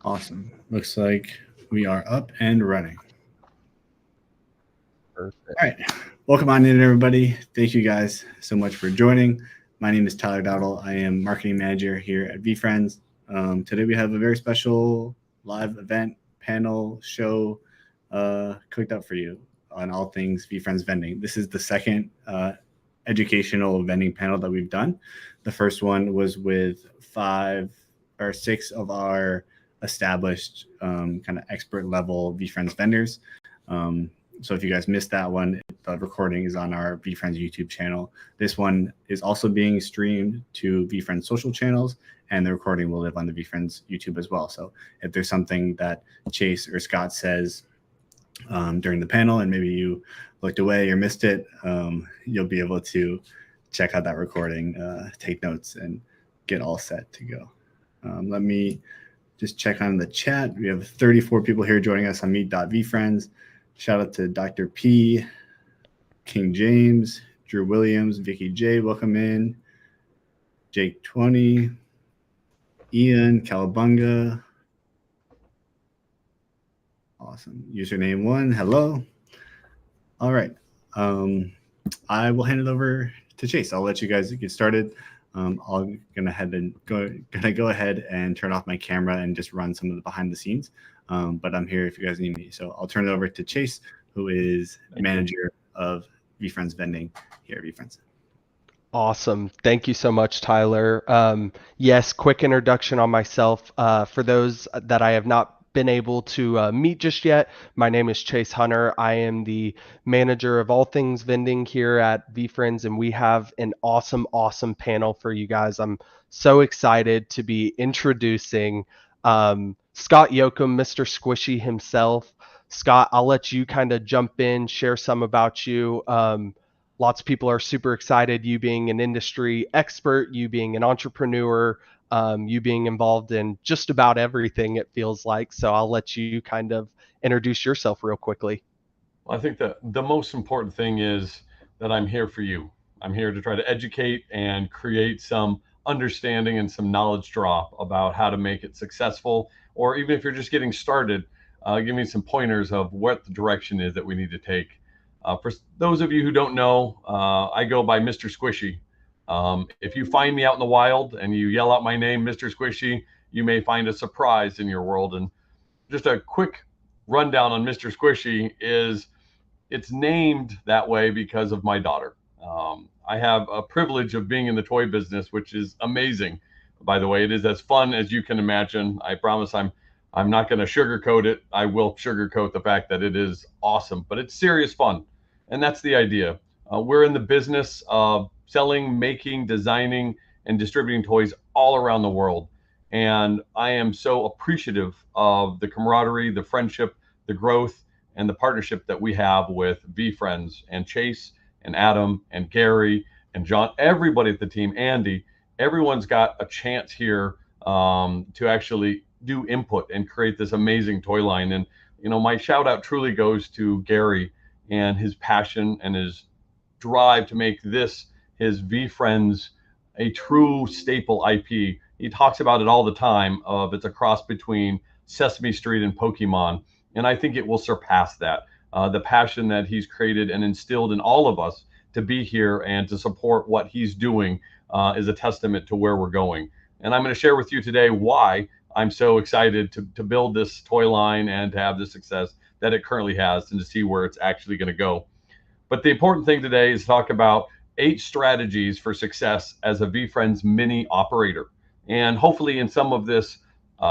Awesome. Looks like we are up and running. Perfect. All right. Welcome on in, everybody. Thank you guys so much for joining. My name is Tyler Dowdle. I am marketing manager here at VeeFriends. Today we have a very special live event, panel, show cooked up for you on all things VeeFriends Vending. This is the second educational vending panel that we've done. The first one was with 5 or 6 of our established kind of expert level VeeFriends vendors. So if you guys missed that one, the recording is on our VeeFriends YouTube channel. This one is also being streamed to VeeFriends social channels, and the recording will live on the VeeFriends YouTube as well. So if there's something that Chase or Scott says during the panel and maybe you looked away or missed it, you'll be able to check out that recording, take notes, and get all set to go. Let me just check on the chat. We have 34 people here joining us on Meet.VeeFriends. Shout out to Dr. P, King James, Drew Williams, Vicky J, welcome in, Jake 20, Ian, Calabunga. Awesome. Username 1, hello. All right. I will hand it over to Chase. I'll let you guys get started. I'm gonna go ahead and turn off my camera and just run some of the behind the scenes. But I'm here if you guys need me. So I'll turn it over to Chase, who is manager of VeeFriends Vending here at VeeFriends. Awesome. Thank you so much, Tyler. Yes, quick introduction on myself. For those that I have not been able to meet just yet, my name is Chase Hunter. I am the manager of all things vending here at VeeFriends, and we have an awesome panel for you guys. I'm so excited to be introducing Scott Jochim, Mr. Squishy himself. Scott, I'll let you kind of jump in, share some about you. Lots of people are super excited, you being an industry expert, you being an entrepreneur, you being involved in just about everything, it feels like. So I'll let you kind of introduce yourself real quickly. Well, I think that the most important thing is that I'm here for you. I'm here to try to educate and create some understanding and some knowledge drop about how to make it successful, or even if you're just getting started, give me some pointers of what the direction is that we need to take. For those of you who don't know, I go by Mr. Squishy. If you find me out in the wild and you yell out my name, Mr. Squishy, you may find a surprise in your world. And just a quick rundown on Mr. Squishy is it's named that way because of my daughter. I have a privilege of being in the toy business, which is amazing. By the way, it is as fun as you can imagine. I promise I'm not going to sugarcoat it. I will sugarcoat the fact that it is awesome, but it's serious fun. And that's the idea. We're in the business of selling, making, designing, and distributing toys all around the world. And I am so appreciative of the camaraderie, the friendship, the growth, and the partnership that we have with VeeFriends and Chase and Adam and Gary and John, everybody at the team, Andy. Everyone's got a chance here to actually do input and create this amazing toy line. And my shout out truly goes to Gary and his passion and his drive to make this his VeeFriends a true staple IP. He talks about it all the time of it's a cross between Sesame Street and Pokemon, and I think it will surpass that. The passion that he's created and instilled in all of us to be here and to support what he's doing is a testament to where we're going. And I'm going to share with you today why I'm so excited to build this toy line and to have the success that it currently has and to see where it's actually going to go. But the important thing today is to talk about 8 strategies for success as a VeeFriends mini operator. And hopefully in some of this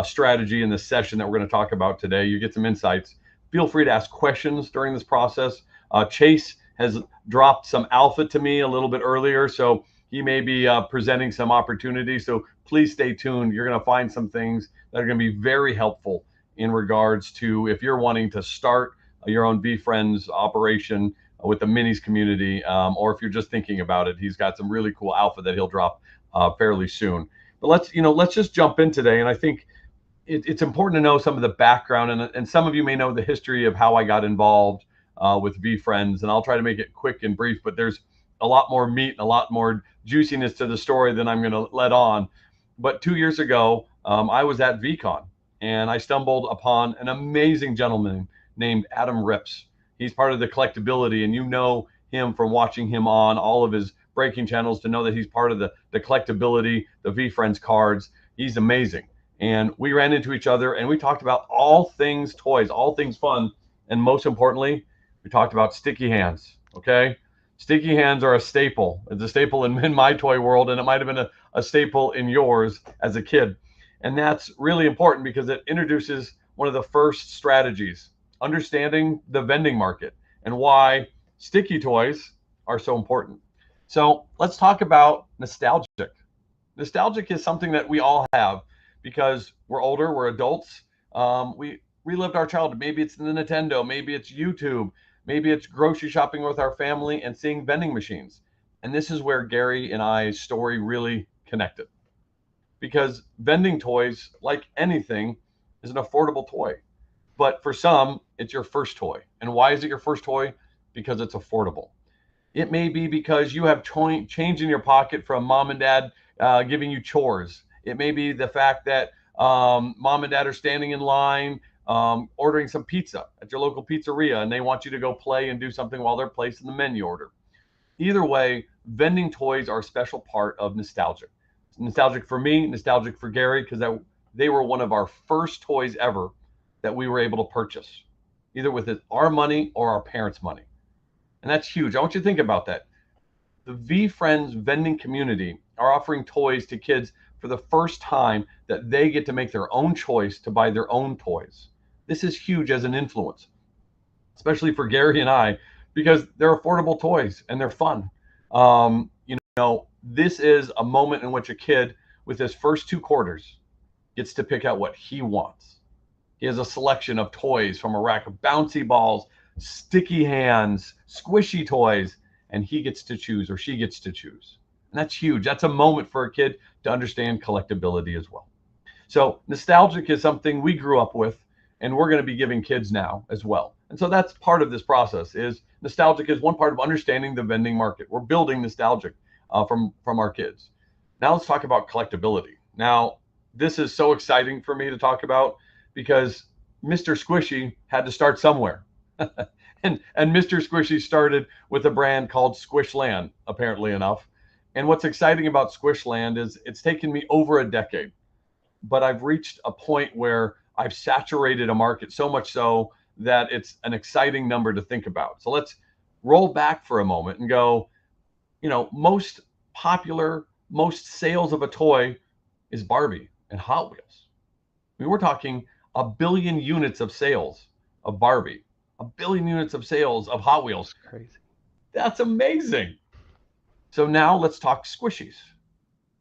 strategy in this session that we're going to talk about today, you get some insights. Feel free to ask questions during this process. Chase has dropped some alpha to me a little bit earlier, so he may be presenting some opportunities. So please stay tuned. You're going to find some things that are going to be very helpful in regards to if you're wanting to start your own VeeFriends operation with the minis community, or if you're just thinking about it. He's got some really cool alpha that he'll drop fairly soon. But let's just jump in today. And I think it's important to know some of the background, and some of you may know the history of how I got involved with VeeFriends, and I'll try to make it quick and brief, but there's a lot more meat and a lot more juiciness to the story than I'm going to let on. But 2 years ago, I was at VCon, and I stumbled upon an amazing gentleman named Adam Rips. He's part of the collectability, and you know him from watching him on all of his breaking channels to know that he's part of the collectability, the VeeFriends cards. He's amazing. And we ran into each other and we talked about all things toys, all things fun. And most importantly, we talked about sticky hands. Okay. Sticky hands are a staple. It's a staple in my toy world, and it might have been a staple in yours as a kid. And that's really important because it introduces one of the first strategies, understanding the vending market and why sticky toys are so important. So let's talk about nostalgic. Nostalgic is something that we all have because we're older, we're adults. We relived our childhood. Maybe it's the Nintendo, maybe it's YouTube, maybe it's grocery shopping with our family and seeing vending machines. And this is where Gary and I's story really connected because vending toys, like anything, is an affordable toy. But for some, it's your first toy. And why is it your first toy? Because it's affordable. It may be because you have change in your pocket from mom and dad giving you chores. It may be the fact that mom and dad are standing in line ordering some pizza at your local pizzeria and they want you to go play and do something while they're placing the menu order. Either way, vending toys are a special part of nostalgic. Nostalgic for me, nostalgic for Gary, because they were one of our first toys ever that we were able to purchase, either with our money or our parents' money. And that's huge. I want you to think about that. The VeeFriends vending community are offering toys to kids for the first time that they get to make their own choice to buy their own toys. This is huge as an influence, especially for Gary and I, because they're affordable toys and they're fun. This is a moment in which a kid with his first 2 quarters gets to pick out what he wants. He has a selection of toys from a rack of bouncy balls, sticky hands, squishy toys, and he gets to choose or she gets to choose. And that's huge. That's a moment for a kid to understand collectability as well. So nostalgic is something we grew up with and we're going to be giving kids now as well. And so that's part of this process is nostalgic is one part of understanding the vending market. We're building nostalgic from our kids. Now let's talk about collectability. Now, this is so exciting for me to talk about because Mr. Squishy had to start somewhere. and Mr. Squishy started with a brand called Squishland, apparently enough. And what's exciting about Squishland is it's taken me over a decade, but I've reached a point where I've saturated a market so much so that it's an exciting number to think about. So let's roll back for a moment and go, most popular, most sales of a toy is Barbie and Hot Wheels. I mean, we're talking 1 billion units of sales of Barbie, 1 billion units of sales of Hot Wheels. That's crazy. That's amazing. So now let's talk squishies.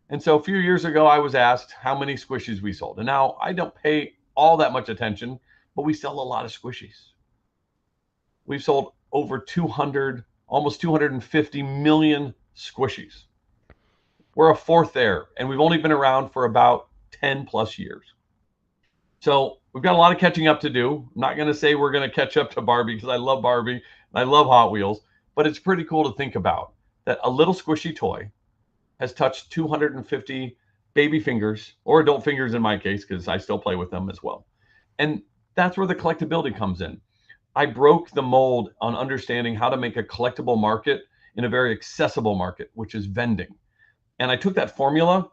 And so a few years ago, I was asked how many squishies we sold. And now I don't pay all that much attention, but we sell a lot of squishies. We've sold over 200, almost 250 million squishies. We're a fourth there, and we've only been around for about 10 plus years. So we've got a lot of catching up to do. I'm not going to say we're going to catch up to Barbie because I love Barbie and I love Hot Wheels, but it's pretty cool to think about that a little squishy toy has touched 250 baby fingers or adult fingers in my case, because I still play with them as well. And that's where the collectability comes in. I broke the mold on understanding how to make a collectible market in a very accessible market, which is vending. And I took that formula,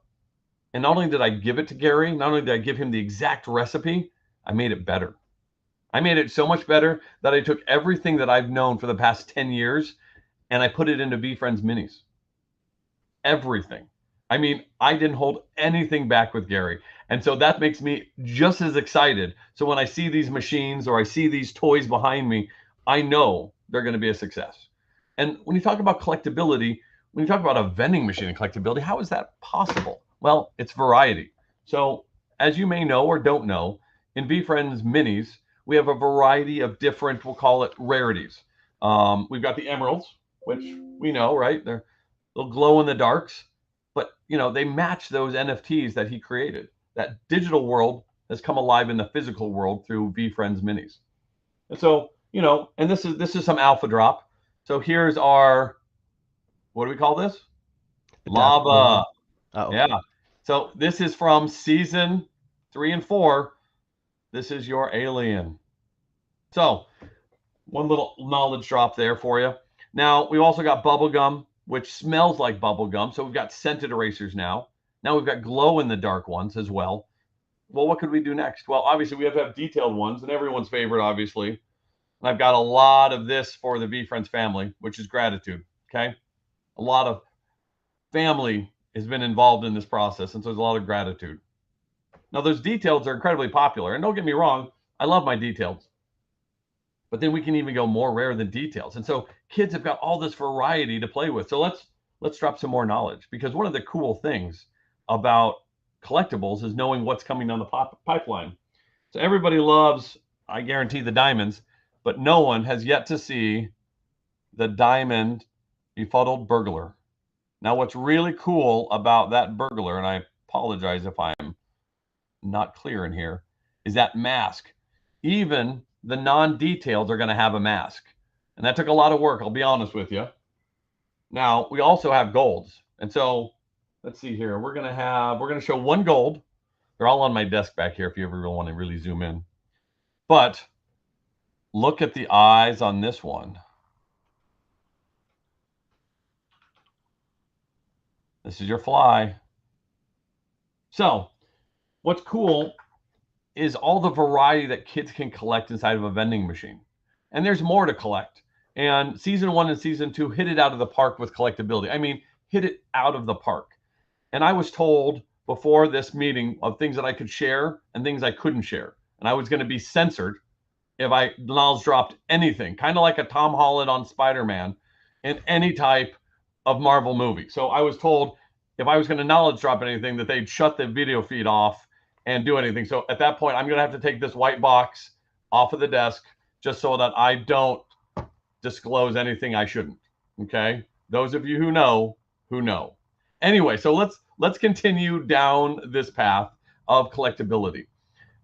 and not only did I give it to Gary, not only did I give him the exact recipe, I made it better. I made it so much better that I took everything that I've known for the past 10 years and I put it into VeeFriends Minis. Everything. I mean, I didn't hold anything back with Gary. And so that makes me just as excited. So when I see these machines or I see these toys behind me, I know they're going to be a success. And when you talk about collectability, when you talk about a vending machine and collectability, how is that possible? Well, it's variety. So as you may know or don't know, in VeeFriends Minis, we have a variety of different, we'll call it rarities. We've got the emeralds, which we know, right? They'll glow in the darks, but they match those NFTs that he created. That digital world has come alive in the physical world through VeeFriends Minis. And so, and this is some alpha drop. So here's our, what do we call this? Lava. Uh-oh. Yeah. So this is from season 3 and 4. This is your alien. So one little knowledge drop there for you. Now, we've also got bubble gum, which smells like bubble gum. So we've got scented erasers now. Now we've got glow in the dark ones as well. Well, what could we do next? Well, obviously we have to have detailed ones, and everyone's favorite, obviously. And I've got a lot of this for the VeeFriends family, which is gratitude. Okay. A lot of family has been involved in this process, and so there's a lot of gratitude. Now, those details are incredibly popular, and don't get me wrong, I love my details. But then we can even go more rare than details. And so kids have got all this variety to play with. So let's drop some more knowledge, because one of the cool things about collectibles is knowing what's coming down the pipeline. So everybody loves, I guarantee, the diamonds, but no one has yet to see the diamond befuddled burglar. Now, what's really cool about that burglar, and I apologize if I'm not clear in here, is that mask. Even the non-details are going to have a mask. And that took a lot of work, I'll be honest with you. Now, we also have golds. And so let's see here. We're going to show one gold. They're all on my desk back here if you ever want to really zoom in. But look at the eyes on this one. This is your fly. So what's cool is all the variety that kids can collect inside of a vending machine. And there's more to collect. And season 1 and season 2 hit it out of the park with collectability. I mean, hit it out of the park. And I was told before this meeting of things that I could share and things I couldn't share. And I was going to be censored if I knowledge dropped anything, kind of like a Tom Holland on Spider-Man in any type of Marvel movie. So I was told if I was going to knowledge drop anything, that they'd shut the video feed off and do anything. So at that point, I'm going to have to take this white box off of the desk just so that I don't disclose anything I shouldn't. Okay. Those of you who know, Anyway, so let's continue down this path of collectability.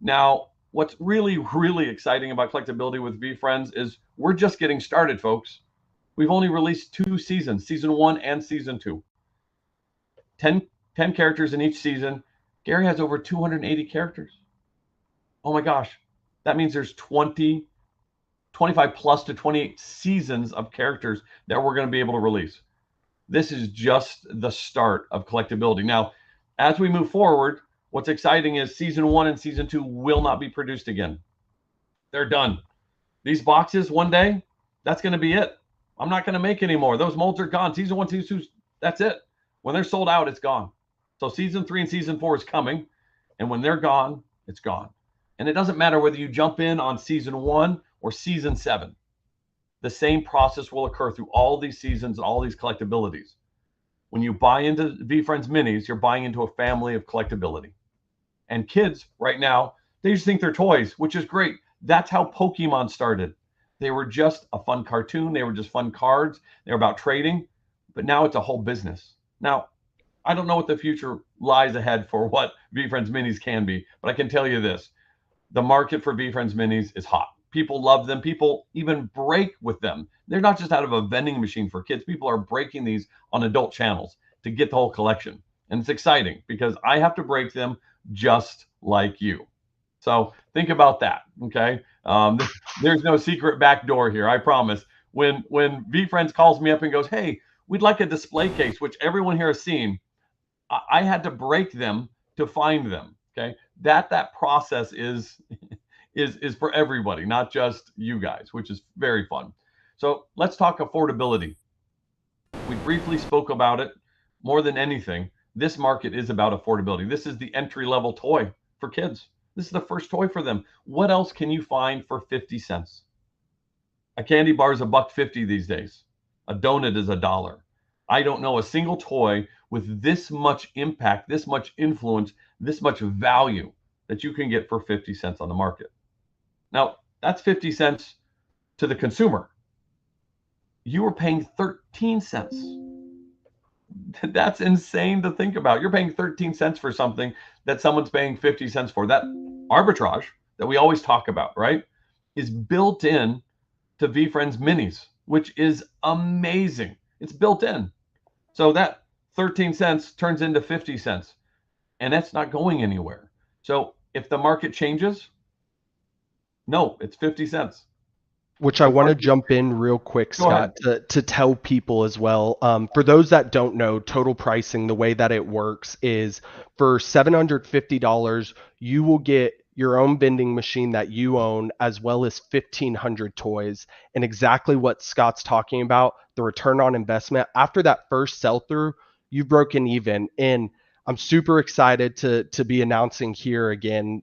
Now, what's really, really exciting about collectability with VeeFriends is we're just getting started, folks. We've only released 2 seasons, season 1 and season 2. 10 characters in each season. Gary has over 280 characters. Oh my gosh. That means there's 25 plus to 28 seasons of characters that we're going to be able to release. This is just the start of collectability. Now, as we move forward, what's exciting is season 1 and season 2 will not be produced again. They're done. These boxes one day, that's going to be it. I'm not going to make any more. Those molds are gone. Season 1, season 2, that's it. When they're sold out, it's gone. So season 3 and season 4 is coming. And when they're gone, it's gone. And it doesn't matter whether you jump in on season 1 or season 7. The same process will occur through all these seasons and all these collectabilities. When you buy into VeeFriends Minis, you're buying into a family of collectability. And kids right now, they just think they're toys, which is great. That's how Pokemon started. They were just a fun cartoon. They were just fun cards. They were about trading. But now it's a whole business. Now, I don't know what the future lies ahead for what VeeFriends Minis can be, but I can tell you this. The market for VeeFriends Minis is hot. People love them. People even break with them. They're not just out of a vending machine for kids. People are breaking these on adult channels to get the whole collection. And it's exciting because I have to break them just like you. So think about that, okay? There's no secret back door here, I promise. When VeeFriends calls me up and goes, hey, we'd like a display case, which everyone here has seen, I had to break them to find them, okay? That process is for everybody, not just you guys, which is very fun. So let's talk affordability. We briefly spoke about it. More than anything, this market is about affordability. This is the entry-level toy for kids. This is the first toy for them. What else can you find for 50 cents? A candy bar is $1.50 these days. A donut is $1. I don't know a single toy with this much impact, this much influence, this much value that you can get for 50 cents on the market. Now, that's 50 cents to the consumer. You are paying 13 cents. That's insane to think about. You're paying 13 cents for something that someone's paying 50 cents for. That arbitrage that we always talk about, right, is built in to VeeFriends Minis, which is amazing. It's built in. So that 13 cents turns into 50 cents, and that's not going anywhere. So if the market changes, No, it's 50 cents. Which I want to jump in real quick, Go ahead. Scott, to tell people as well. For those that don't know, total pricing, the way that it works is for $750, you will get your own vending machine that you own, as well as 1,500 toys. And exactly what Scott's talking about, the return on investment. After that first sell through, you've broken even. And I'm super excited to be announcing here again,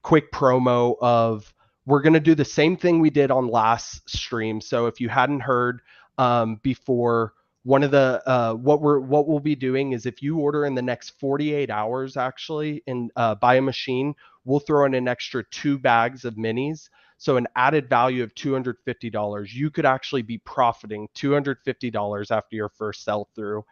quick promo of, we're going to do the same thing we did on last stream. So if you hadn't heard before, one of the what we'll be doing is, if you order in the next 48 hours actually and buy a machine, we'll throw in an extra 2 bags of minis. So an added value of $250. You could actually be profiting $250 after your first sell through.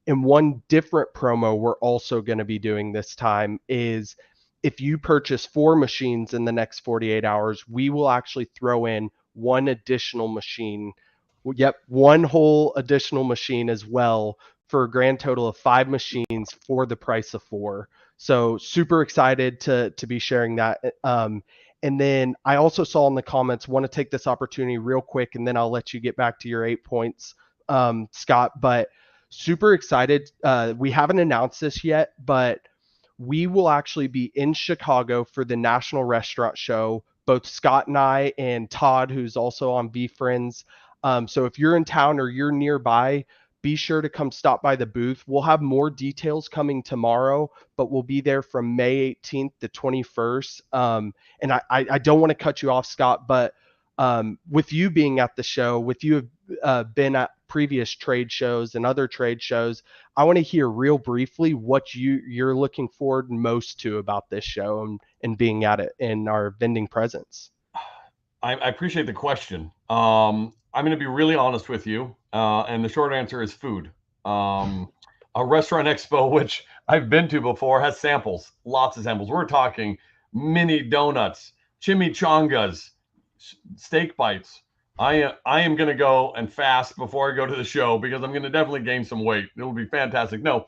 And one different promo we're also going to be doing this time is, if you purchase 4 machines in the next 48 hours, we will actually throw in one additional machine. Yep, one whole additional machine as well, for a grand total of 5 machines for the price of 4. So super excited to be sharing that. And then I also saw in the comments, want to take this opportunity real quick, and then I'll let you get back to your 8 points, Scott. But super excited. We haven't announced this yet, but we will actually be in Chicago for the National Restaurant Show. Both Scott and I, and Todd, who's also on VeeFriends. So if you're in town or you're nearby, be sure to come stop by the booth. We'll have more details coming tomorrow, but we'll be there from May 18th to 21st. And I don't want to cut you off, Scott, but with you being at the show, with you been at previous trade shows and other trade shows, I want to hear real briefly what you're looking forward most to about this show and being at it in our vending presence. I appreciate the question. I'm going to be really honest with you, and the short answer is food. A restaurant expo, which I've been to before, has samples, lots of samples. We're talking mini donuts, chimichangas, steak bites. I am going to go and fast before I go to the show, because I'm going to definitely gain some weight. It will be fantastic. No,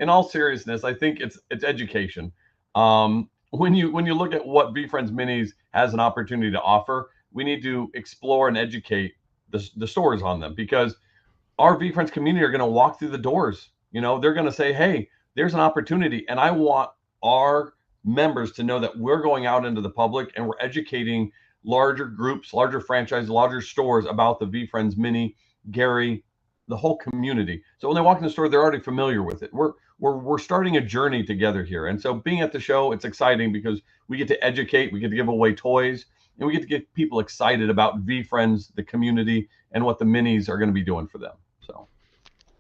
in all seriousness, I think it's education. When you look at what VeeFriends Minis has an opportunity to offer, we need to explore and educate the stores on them, because our VeeFriends community are going to walk through the doors. They're going to say, hey, there's an opportunity. And I want our members to know that we're going out into the public and we're educating larger groups, larger franchises, larger stores about the VeeFriends Mini, Gary, the whole community. So when they walk in the store, they're already familiar with it. We're starting a journey together here. And so being at the show, it's exciting because we get to educate, we get to give away toys, and we get to get people excited about VeeFriends, the community, and what the minis are going to be doing for them. So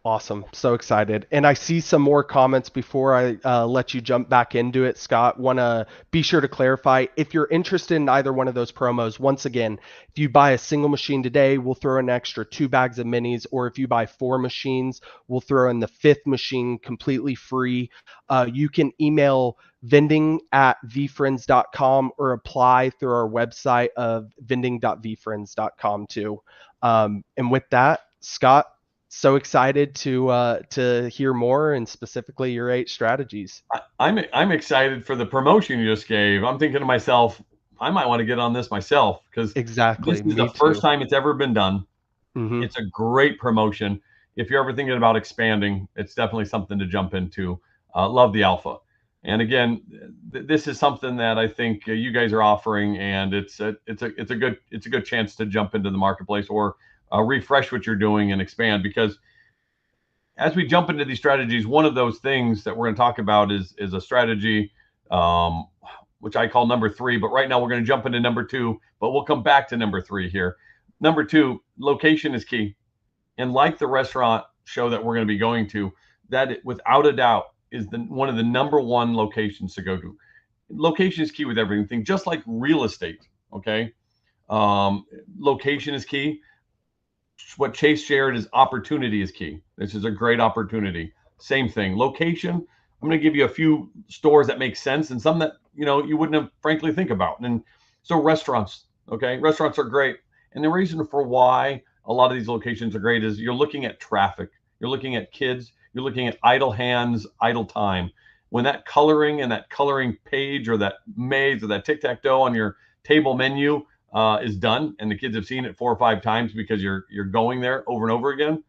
Awesome. So excited. And I see some more comments before I let you jump back into it, Scott. Want to be sure to clarify, if you're interested in either one of those promos, once again, if you buy a single machine today, we'll throw an extra 2 bags of minis, or if you buy 4 machines, we'll throw in the 5th machine completely free. You can email vending@veefriends.com or apply through our website of vending.veefriends.com too. And with that, Scott, so excited to hear more, and specifically your 8 strategies. I'm excited for the promotion you just gave. I'm thinking to myself, I might want to get on this myself, because Exactly. this is the first time it's ever been done. Mm-hmm. It's a great promotion. If you're ever thinking about expanding, it's definitely something to jump into. Love the alpha. And again, this is something that I think you guys are offering, and it's a good chance to jump into the marketplace, or refresh what you're doing and expand. Because as we jump into these strategies, one of those things that we're going to talk about is a strategy, which I call number 3. But right now we're going to jump into number 2, but we'll come back to number 3 here. Number 2, location is key. And like the restaurant show that we're going to be going to, that without a doubt is one of the number 1 locations to go to. Location is key with everything, just like real estate. Okay. Location is key. What Chase shared is opportunity is key. This is a great opportunity. Same thing. Location. I'm going to give you a few stores that make sense, and some that you wouldn't have frankly think about. And so restaurants. Okay. Restaurants are great. And the reason for why a lot of these locations are great is you're looking at traffic, you're looking at kids, you're looking at idle hands, idle time. When that coloring and that coloring page, or that maze, or that tic-tac-toe on your table menu is done and the kids have seen it 4 or 5 times because you're going there over and over again,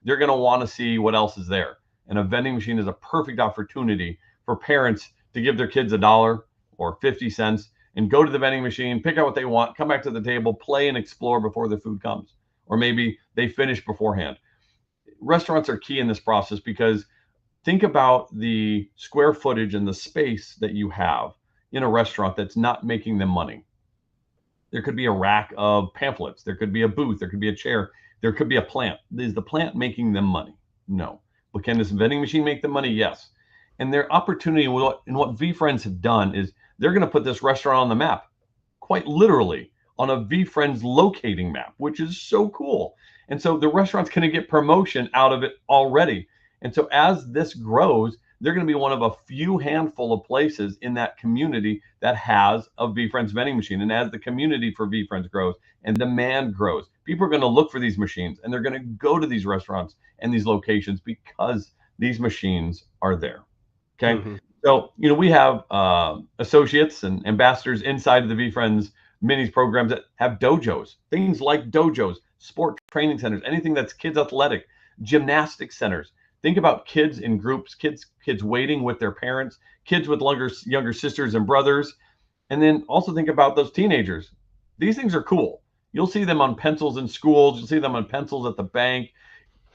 they're going to want to see what else is there. And a vending machine is a perfect opportunity for parents to give their kids $1 or 50 cents and go to the vending machine, pick out what they want, come back to the table, play and explore before the food comes. Or maybe they finish beforehand. Restaurants are key in this process because think about the square footage and the space that you have in a restaurant that's not making them money. There could be a rack of pamphlets. There could be a booth. There could be a chair. There could be a plant. Is the plant making them money? No. But can this vending machine make them money? Yes. And their opportunity and what VeeFriends have done is they're going to put this restaurant on the map, quite literally on a VeeFriends locating map, which is so cool. And so the restaurant's going to get promotion out of it already. And so as this grows, they're going to be one of a few handful of places in that community that has a VeeFriends vending machine. And as the community for VeeFriends grows and demand grows, people are going to look for these machines and they're going to go to these restaurants and these locations because these machines are there. Okay. Mm-hmm. So, we have associates and ambassadors inside of the VeeFriends minis programs that have dojos, things like dojos, sport training centers, anything that's kids athletic, gymnastic centers. Think about kids in groups, kids waiting with their parents, kids with younger sisters and brothers. And then also think about those teenagers. These things are cool. You'll see them on pencils in schools. You'll see them on pencils at the bank.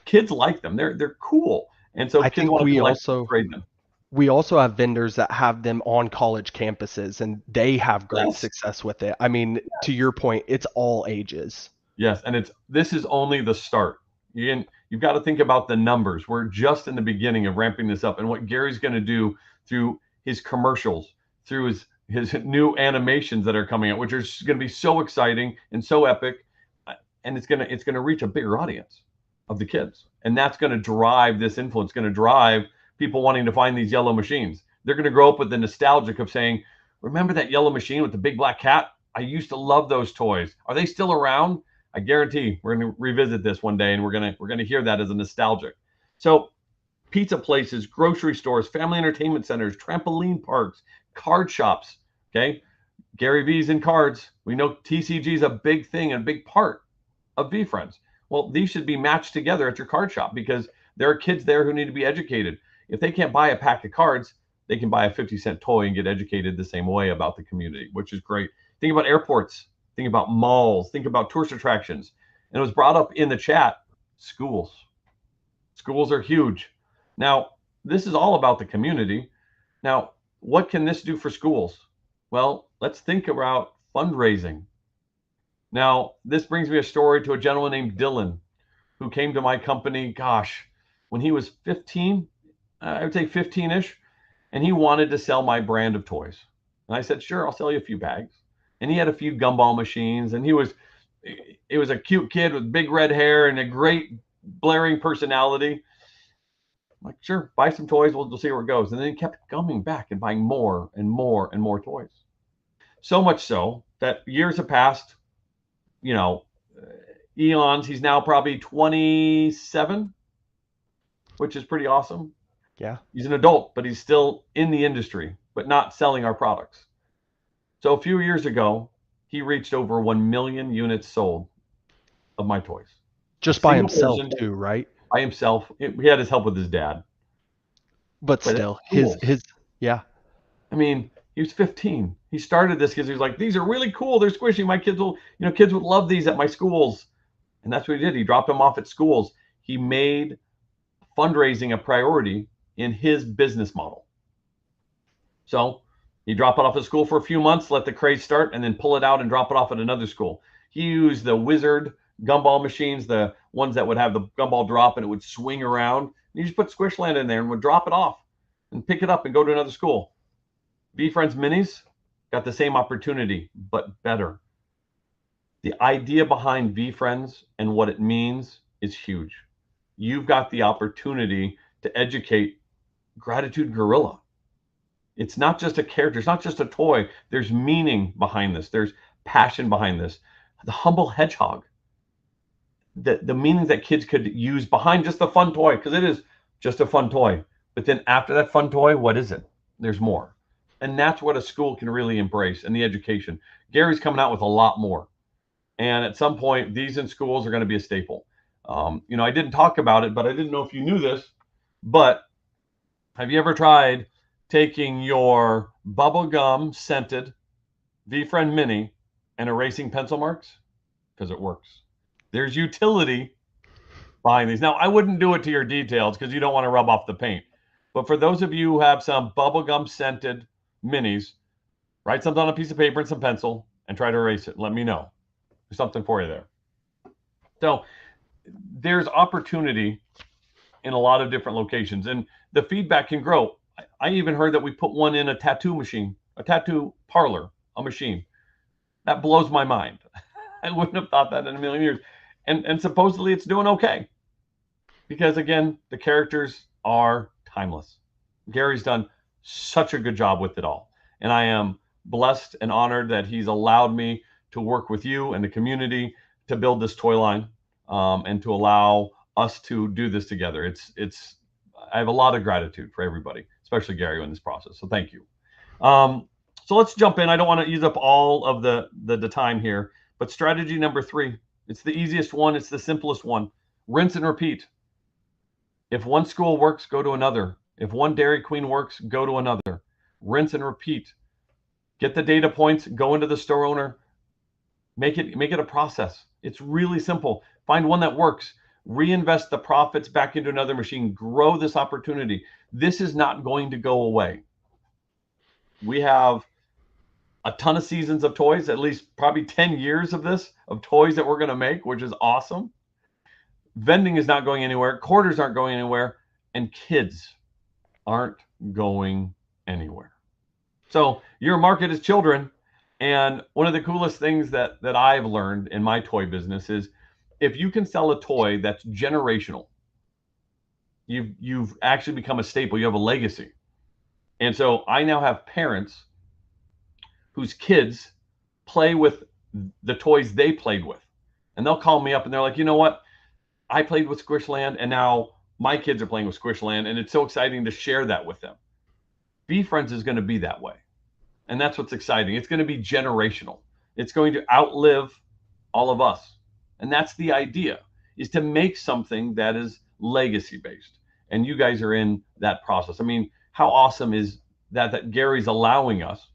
Kids like them. They're cool. And so kids want to collect and trade them. We also have vendors that have them on college campuses and they have great success with it. I mean, to your point, it's all ages. Yes. And this is only the start. You've got to think about the numbers. We're just in the beginning of ramping this up. And what Gary's going to do through his commercials, through his new animations that are coming out, which are going to be so exciting and so epic. And it's going to reach a bigger audience of the kids. And that's going to drive this influence, going to drive people wanting to find these yellow machines. They're going to grow up with the nostalgic of saying, remember that yellow machine with the big black cat? I used to love those toys. Are they still around? I guarantee we're going to revisit this one day and we're going to hear that as a nostalgic. So pizza places, grocery stores, family entertainment centers, trampoline parks, card shops. Okay. Gary V's in cards. We know TCG is a big thing and a big part of VeeFriends. Well, these should be matched together at your card shop because there are kids there who need to be educated. If they can't buy a pack of cards, they can buy a 50-cent toy and get educated the same way about the community, which is great. Think about airports, think about malls, think about tourist attractions. And it was brought up in the chat, schools. Schools are huge. Now, this is all about the community. Now, what can this do for schools? Well, let's think about fundraising. Now, this brings me a story to a gentleman named Dylan who came to my company, when he was 15, I would say 15-ish, and he wanted to sell my brand of toys. And I said, sure, I'll sell you a few bags. And he had a few gumball machines, and it was a cute kid with big red hair and a great blaring personality. I'm like, sure, buy some toys, we'll see where it goes. And then he kept coming back and buying more and more and more toys. So much so that years have passed, eons. He's now probably 27, which is pretty awesome. Yeah. He's an adult, but he's still in the industry, but not selling our products. So a few years ago, he reached over 1 million units sold of my toys. Just by himself too, right? By himself. He had his help with his dad. But still, yeah. I mean, he was 15. He started this because he was like, these are really cool. They're squishy. My kids kids would love these at my schools. And that's what he did. He dropped them off at schools. He made fundraising a priority in his business model. So he dropped it off at school for a few months, let the craze start, and then pull it out and drop it off at another school. He used the Wizard gumball machines, the ones that would have the gumball drop and it would swing around. And you just put Squishland in there and would drop it off and pick it up and go to another school. VeeFriends Minis got the same opportunity, but better. The idea behind VeeFriends and what it means is huge. You've got the opportunity to educate Gratitude Gorilla. It's not just a character. It's not just a toy. There's meaning behind this. There's passion behind this. The Humble Hedgehog. The meaning that kids could use behind just the fun toy, because it is just a fun toy. But then after that fun toy, what is it? There's more. And that's what a school can really embrace, and the education. Gary's coming out with a lot more. And at some point, these in schools are going to be a staple. I didn't talk about it, but I didn't know if you knew this. But have you ever tried taking your bubblegum scented VeeFriend Mini and erasing pencil marks? Because it works. There's utility behind these. Now, I wouldn't do it to your details because you don't want to rub off the paint. But for those of you who have some bubblegum scented minis, write something on a piece of paper and some pencil and try to erase it. Let me know. There's something for you there. So there's opportunity in a lot of different locations, and the feedback can grow. I even heard that we put one in a tattoo machine, a tattoo parlor, a machine. That blows my mind. I wouldn't have thought that in a million years. And supposedly it's doing okay. Because again, the characters are timeless. Gary's done such a good job with it all. And I am blessed and honored that he's allowed me to work with you and the community to build this toy line, and to allow us to do this together. I have a lot of gratitude for everybody, especially Gary, in this process. So thank you. So let's jump in. I don't want to use up all of the time here, but strategy number 3, it's the easiest one. It's the simplest one. Rinse and repeat. If one school works, go to another. If one Dairy Queen works, go to another. Rinse and repeat. Get the data points, go into the store owner, make it a process. It's really simple. Find one that works. Reinvest the profits back into another machine. Grow this opportunity. This is not going to go away. We have a ton of seasons of toys, at least probably 10 years of toys that we're going to make, which is awesome. Vending is not going anywhere. Quarters aren't going anywhere. And kids aren't going anywhere. So your market is children. And one of the coolest things that I've learned in my toy business is if you can sell a toy that's generational, you've actually become a staple. You have a legacy. And so I now have parents whose kids play with the toys they played with. And they'll call me up and they're like, you know what? I played with Squishland and now my kids are playing with Squishland, and it's so exciting to share that with them. VeeFriends is going to be that way. And that's what's exciting. It's going to be generational. It's going to outlive all of us. And that's the idea, is to make something that is legacy based. And you guys are in that process. I mean, how awesome is that Gary's allowing us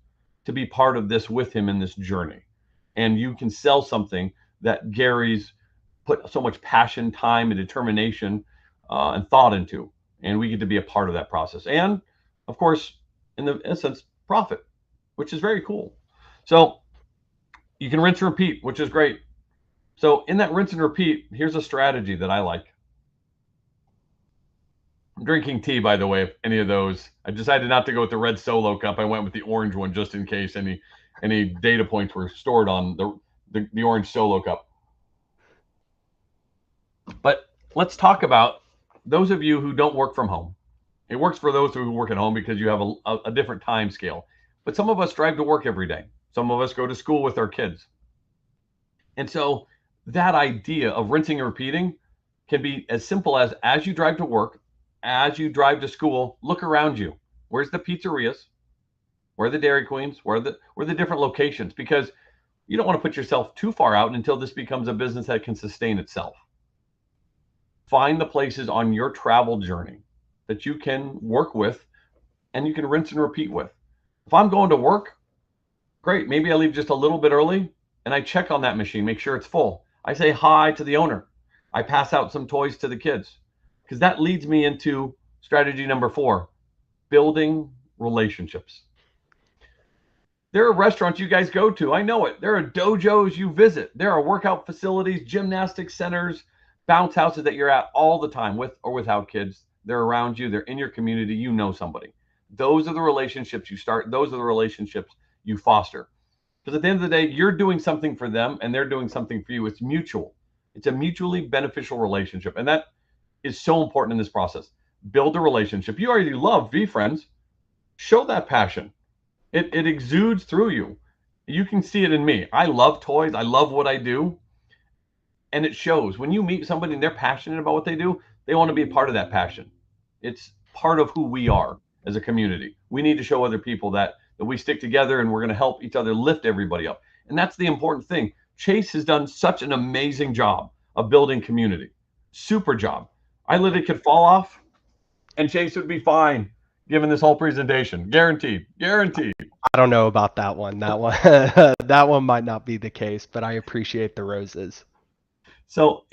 to be part of this with him in this journey. And you can sell something that Gary's put so much passion, time, and determination and thought into. And we get to be a part of that process. And of course, in the essence, profit, which is very cool. So you can rinse and repeat, which is great. So in that rinse and repeat, here's a strategy that I like. I'm drinking tea, by the way, if any of those. I decided not to go with the red Solo cup. I went with the orange one just in case any data points were stored on the orange Solo cup. But let's talk about those of you who don't work from home. It works for those who work at home because you have a different time scale. But some of us drive to work every day. Some of us go to school with our kids. And so that idea of rinsing and repeating can be as simple as you drive to work, as you drive to school, look around you. Where's the pizzerias? Where are the Dairy Queens? Where are the different locations? Because you don't want to put yourself too far out until this becomes a business that can sustain itself. Find the places on your travel journey that you can work with and you can rinse and repeat with. If I'm going to work, great. Maybe I leave just a little bit early and I check on that machine, make sure it's full. I say hi to the owner. I pass out some toys to the kids, because that leads me into strategy number 4, building relationships. There are restaurants you guys go to. I know it. There are dojos you visit. There are workout facilities, gymnastic centers, bounce houses that you're at all the time, with or without kids. They're around you. They're in your community. You know somebody. Those are the relationships you start. Those are the relationships you foster. Because at the end of the day, you're doing something for them and they're doing something for you. It's mutual. It's a mutually beneficial relationship. And that is so important in this process. Build a relationship. You already love VeeFriends. Show that passion. It exudes through you. You can see it in me. I love toys. I love what I do. And it shows. When you meet somebody and they're passionate about what they do, they want to be a part of that passion. It's part of who we are as a community. We need to show other people that that we stick together and we're going to help each other lift everybody up. And that's the important thing. Chase has done such an amazing job of building community. Super job. I literally could fall off and Chase would be fine given this whole presentation. Guaranteed. Guaranteed. I don't know about that one. That one, that one might not be the case, but I appreciate the roses. So,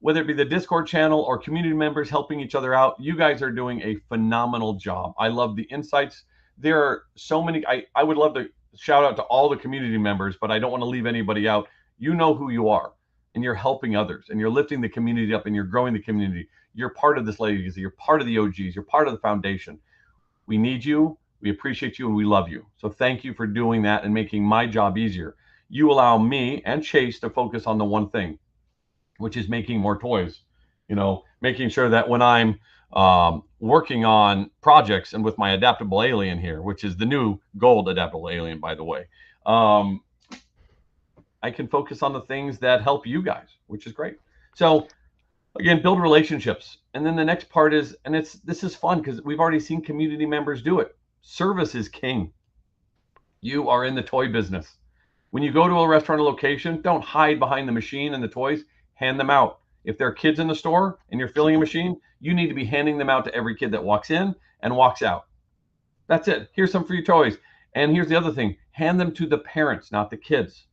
whether it be the Discord channel or community members helping each other out, you guys are doing a phenomenal job. I love the insights. There are so many. I would love to shout out to all the community members, but I don't want to leave anybody out. You know who you are, and you're helping others, and you're lifting the community up, and you're growing the community. You're part of this legacy. You're part of the OGs. You're part of the foundation. We need you. We appreciate you, and we love you. So thank you for doing that and making my job easier. You allow me and Chase to focus on the one thing, which is making more toys, making sure that when I'm working on projects and with my adaptable alien here, which is the new gold adaptable alien, by the way, I can focus on the things that help you guys, which is great. So again, build relationships. And then the next part is, and this is fun because we've already seen community members do it. Service is king. You are in the toy business. When you go to a restaurant or location, don't hide behind the machine and the toys. Hand them out. If there are kids in the store and you're filling a machine, you need to be handing them out to every kid that walks in and walks out. That's it. Here's some free toys. And here's the other thing. Hand them to the parents, not the kids.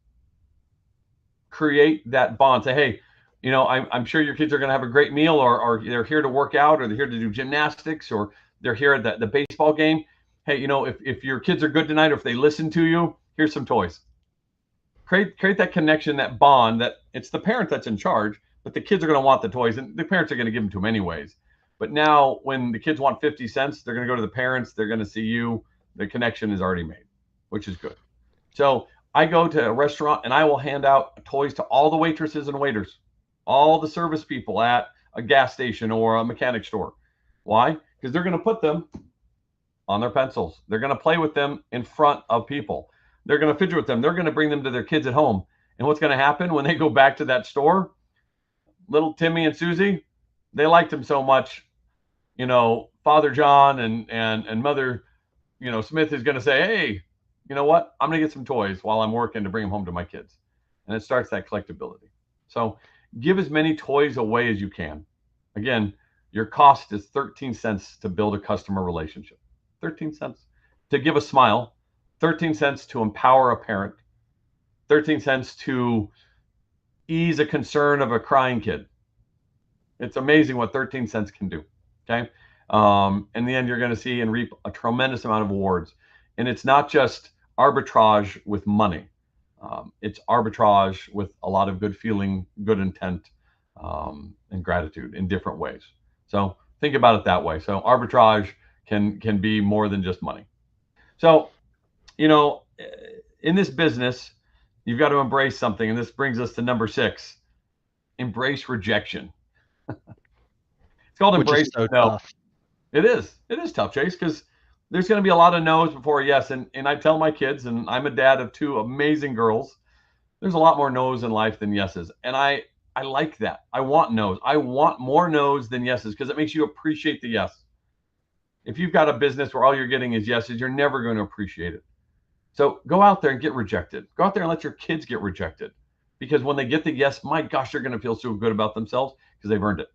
Create that bond. Say, hey, I'm sure your kids are going to have a great meal, or they're here to work out, or they're here to do gymnastics, or they're here at the baseball game. Hey, if your kids are good tonight, or if they listen to you, here's some toys. Create that connection, that bond, that it's the parent that's in charge, but the kids are going to want the toys, and the parents are going to give them to them anyways. But now when the kids want 50 cents, they're going to go to the parents. They're going to see you. The connection is already made, which is good. So I go to a restaurant and I will hand out toys to all the waitresses and waiters, all the service people at a gas station or a mechanic store. Why? Because they're going to put them on their pencils. They're going to play with them in front of people. They're going to fidget with them. They're going to bring them to their kids at home. And what's going to happen when they go back to that store? Little Timmy and Susie, they liked him so much. Father John and Mother, Smith is going to say, hey, you know what? I'm going to get some toys while I'm working to bring them home to my kids. And it starts that collectability. So give as many toys away as you can. Again, your cost is 13 cents to build a customer relationship. 13 cents to give a smile. 13 cents to empower a parent, 13 cents to ease a concern of a crying kid. It's amazing what 13 cents can do. Okay. In the end, you're going to see and reap a tremendous amount of awards. And it's not just arbitrage with money. It's arbitrage with a lot of good feeling, good intent, and gratitude in different ways. So think about it that way. So arbitrage can be more than just money. So in this business, you've got to embrace something. And this brings us to number 6, embrace rejection. It's called embrace no. Tough. It is tough, Chase, because there's going to be a lot of no's before a yes. And I tell my kids, and I'm a dad of 2 amazing girls, there's a lot more no's in life than yeses. And I like that. I want no's. I want more no's than yeses because it makes you appreciate the yes. If you've got a business where all you're getting is yeses, you're never going to appreciate it. So go out there and get rejected. Go out there and let your kids get rejected. Because when they get the yes, my gosh, they're going to feel so good about themselves because they've earned it.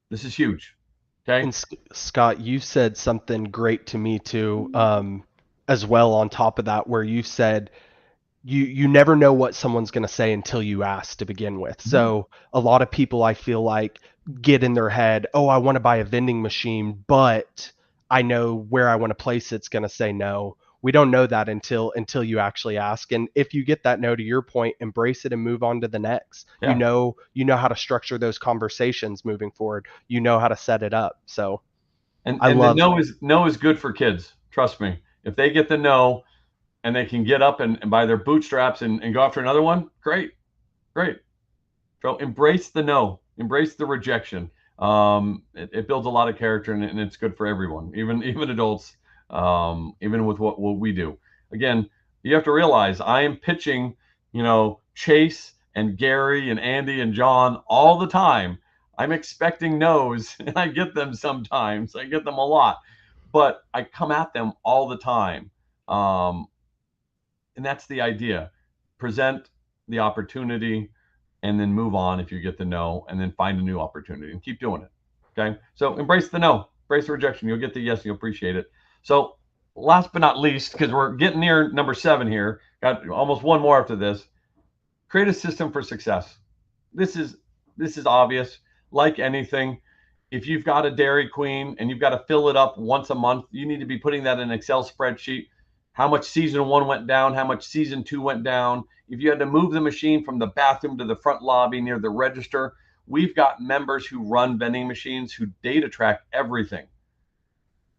This is huge. Okay. And Scott, you said something great to me too, as well on top of that, where you said you never know what someone's going to say until you ask to begin with. So a lot of people, I feel like, get in their head, oh, I want to buy a vending machine, but I know where I want to place it's going to say no. We don't know that until you actually ask. And if you get that no, to your point, embrace it and move on to the next. Yeah. You know how to structure those conversations moving forward. You know how to set it up. So and love the no is good for kids. Trust me. If they get the no and they can get up and buy their bootstraps and go after another one, great. So embrace the no, embrace the rejection. It builds a lot of character and it's good for everyone, even adults. Even with what we do. Again, you have to realize I am pitching, Chase and Gary and Andy and John all the time. I'm expecting no's and I get them sometimes. I get them a lot, but I come at them all the time And that's the idea. Present the opportunity and then move on if you get the no, and then find a new opportunity and keep doing it. Okay. So embrace the no, embrace the rejection. You'll get the yes, and you'll appreciate it. So last but not least, because we're getting near number 7 here, got almost one more after this. Create a system for success. This is obvious. Like anything, if you've got a Dairy Queen and you've got to fill it up once a month, you need to be putting that in an Excel spreadsheet. How much season 1 went down, how much season 2 went down. If you had to move the machine from the bathroom to the front lobby near the register, we've got members who run vending machines who data track everything.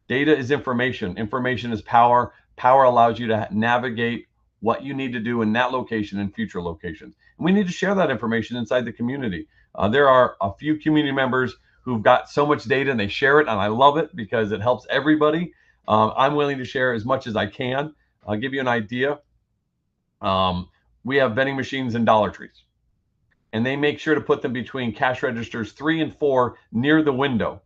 Data is information. Information is power. Power allows you to navigate what you need to do in that location and future locations. And we need to share that information inside the community. There are a few community members who've got so much data and they share it, and I love it because it helps everybody. I'm willing to share as much as I can. I'll give you an idea. We have vending machines in Dollar Trees, and they make sure to put them between cash registers 3 and 4 near the window.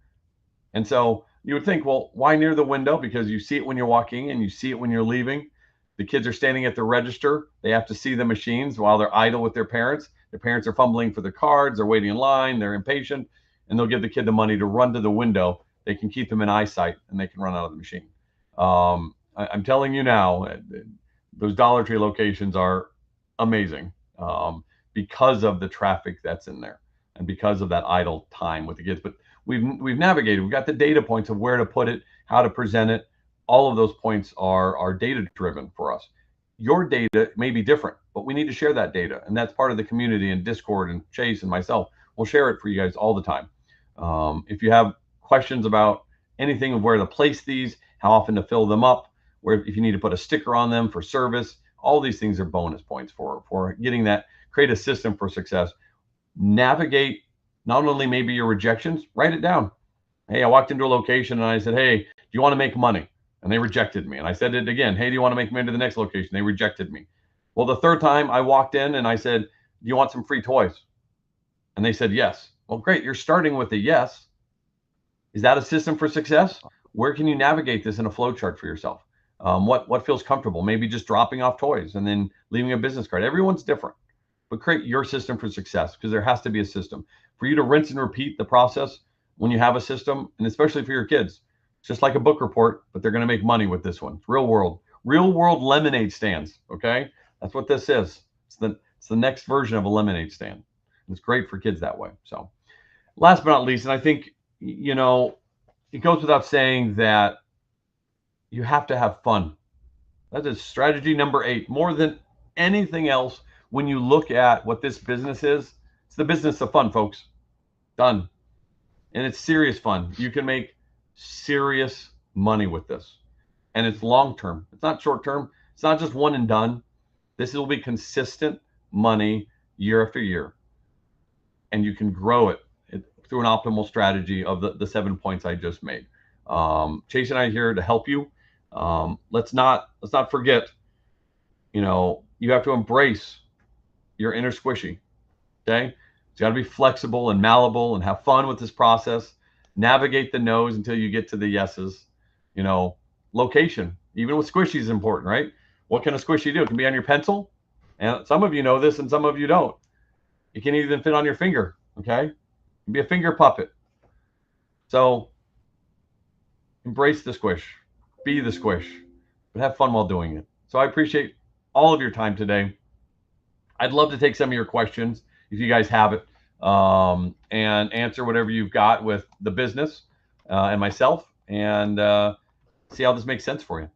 And so you would think, well, why near the window? Because you see it when you're walking and you see it when you're leaving. The kids are standing at the register. They have to see the machines while they're idle with their parents. Their parents are fumbling for their cards. They're waiting in line. They're impatient. And they'll give the kid the money to run to the window. They can keep them in eyesight and they can run out of the machine. I'm telling you now, those Dollar Tree locations are amazing because of the traffic that's in there and because of that idle time with the kids. But we've navigated. We've got the data points of where to put it, how to present it. All of those points are data driven for us. Your data may be different, but we need to share that data, and that's part of the community and Discord, and Chase and myself will share it for you guys all the time. If you have questions about anything of where to place these, how often to fill them up, where if you need to put a sticker on them for service, all these things are bonus points for getting that. Create a system for success. Navigate not only maybe your rejections, write it down. Hey, I walked into a location and I said, hey, do you want to make money? And they rejected me. And I said it again. Hey, do you want to make money to the next location? They rejected me. Well, the third time I walked in and I said, do you want some free toys? And they said, yes. Well, great. You're starting with a yes. Is that a system for success? Where can you navigate this in a flow chart for yourself? What feels comfortable? Maybe just dropping off toys and then leaving a business card. Everyone's different, but create your system for success, because there has to be a system for you to rinse and repeat the process when you have a system, and especially for your kids. It's just like a book report, but they're going to make money with this one. It's real world lemonade stands. Okay, that's what this is. It's the next version of a lemonade stand. It's great for kids that way. So, last but not least, and I think it goes without saying that you have to have fun. That is strategy number 8. More than anything else, when you look at what this business is, it's the business of fun, folks. Done. And it's serious fun. You can make serious money with this. And it's long term. It's not short term. It's not just one and done. This will be consistent money year after year. And you can grow it through an optimal strategy of the 7 points I just made. Chase and I are here to help you. Let's not forget, you have to embrace your inner squishy. Okay. It's got to be flexible and malleable and have fun with this process. Navigate the no's until you get to the yeses. Location, even with squishy, is important, right? What can a squishy do? It can be on your pencil. And some of you know this and some of you don't. It can even fit on your finger. Okay. It can be a finger puppet. So embrace the squish, be the squish, but have fun while doing it. So I appreciate all of your time today. I'd love to take some of your questions if you guys have it, and answer whatever you've got with the business and myself, and see how this makes sense for you.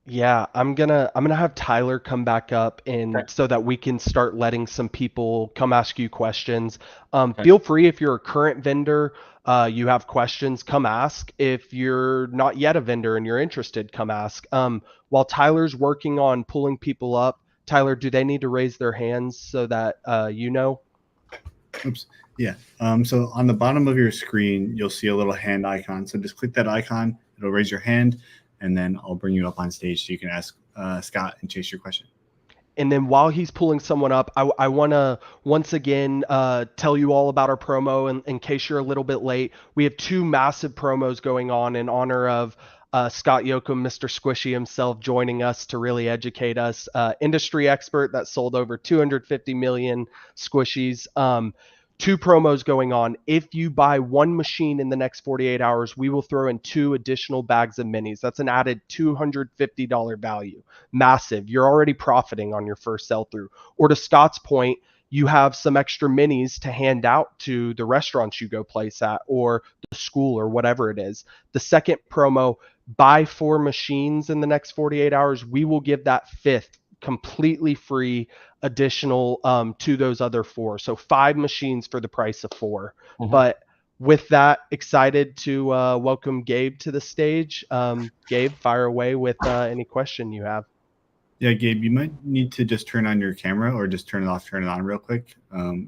Yeah, I'm gonna have Tyler come back up and Okay. so that we can start letting some people come ask you questions. Okay. Feel free, if you're a current vendor, you have questions, come ask. If you're not yet a vendor and you're interested, come ask. While Tyler's working on pulling people up, Tyler, do they need to raise their hands so that Oops. Yeah. So on the bottom of your screen, you'll see a little hand icon. So just click that icon. It'll raise your hand, and then I'll bring you up on stage so you can ask Scott and Chase your question. And then while he's pulling someone up, I want to once again tell you all about our promo in case you're a little bit late. We have 2 massive promos going on in honor of Scott Jochim, Mr. Squishy himself, joining us to really educate us. Industry expert that sold over 250 million squishies. Two promos going on. If you buy one machine in the next 48 hours, we will throw in 2 additional bags of minis. That's an added $250 value. Massive. You're already profiting on your first sell through. Or to Scott's point, you have some extra minis to hand out to the restaurants you go place at, or the school, or whatever it is. The second promo, buy 4 machines in the next 48 hours. We will give that 5th completely free, additional to those other 4. So 5 machines for the price of 4. Mhm. But with that, excited to welcome Gabe to the stage. Gabe, fire away with any question you have. Yeah, Gabe, you might need to just turn on your camera, or just turn it off, turn it on real quick.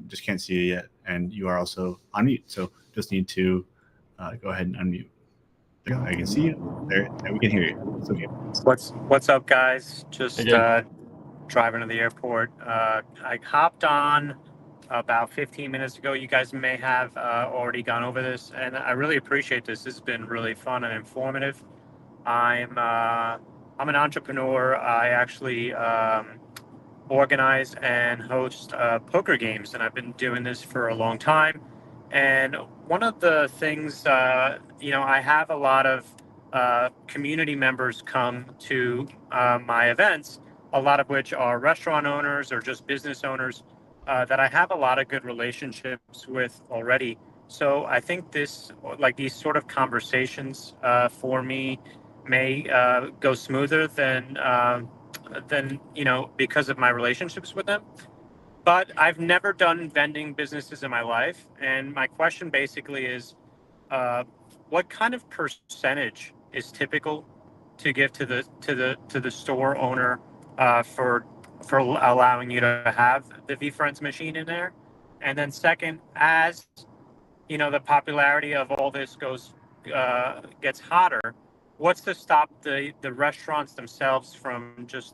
Just can't see you yet. And you are also on mute. So just need to go ahead and unmute. There you go. I can see you. There, we can hear you. It's okay. What's up, guys? Just Hey, Gabe. driving to the airport. I hopped on about 15 minutes ago. You guys may have already gone over this, and I really appreciate this. This has been really fun and informative. I'm an entrepreneur. I actually organize and host poker games, and I've been doing this for a long time. And one of the things, I have a lot of community members come to my events, a lot of which are restaurant owners or just business owners that I have a lot of good relationships with already. So I think these sort of conversations for me may go smoother than because of my relationships with them. But I've never done vending businesses in my life, and my question basically is, what kind of percentage is typical to give to the store owner for allowing you to have the VeeFriends machine in there? And then second, as the popularity of all this gets hotter, what's to stop the restaurants themselves from just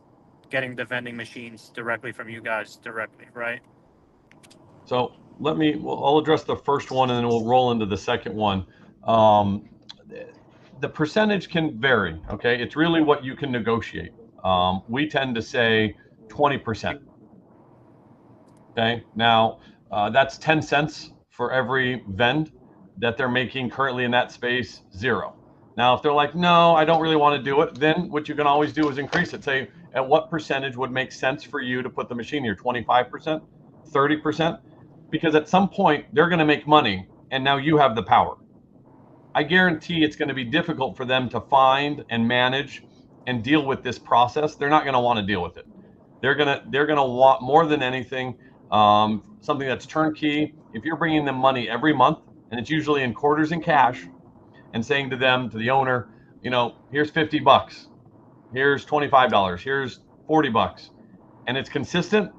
getting the vending machines directly from you guys directly, right? So I'll address the first one and then we'll roll into the second one. The percentage can vary, okay? It's really what you can negotiate. We tend to say 20%. Okay, now that's 10 cents for every vend that they're making currently in that space, 0. Now, if they're like, no, I don't really want to do it, then what you can always do is increase it. Say, at what percentage would make sense for you to put the machine here? 25%, 30%? Because at some point, they're going to make money, and now you have the power. I guarantee it's going to be difficult for them to find and manage and deal with this process. They're not going to want to deal with it. They're gonna want, more than anything, something that's turnkey. If you're bringing them money every month, and it's usually in quarters in cash, and saying to them, to the owner, here's $50, here's $25, here's $40, and it's consistent,